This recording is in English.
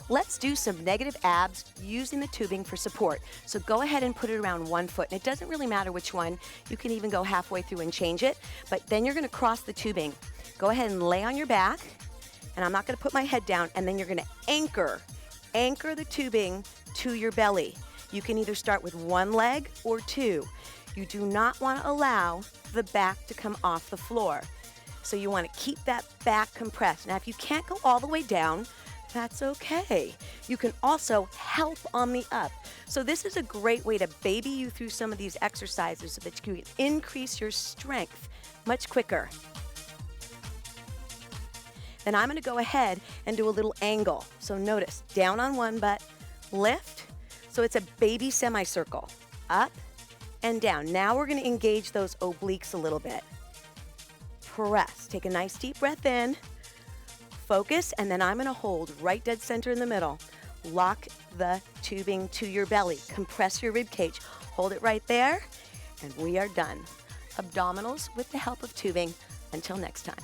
Let's do some negative abs using the tubing for support. So go ahead and put it around 1 foot. And it doesn't really matter which one. You can even go halfway through and change it. But then you're going to cross the tubing. Go ahead and lay on your back. And I'm not going to put my head down. And then you're going to anchor the tubing to your belly. You can either start with one leg or two. You do not want to allow the back to come off the floor. So you want to keep that back compressed. Now, if you can't go all the way down, that's okay. You can also help on the up. So this is a great way to baby you through some of these exercises so that you can increase your strength much quicker. Then I'm going to go ahead and do a little angle. So notice, down on one butt, lift. So it's a baby semicircle, up and down. Now we're going to engage those obliques a little bit. Press. Take a nice deep breath in. Focus, and then I'm going to hold right dead center in the middle. Lock the tubing to your belly. Compress your rib cage. Hold it right there, and we are done. Abdominals with the help of tubing. Until next time.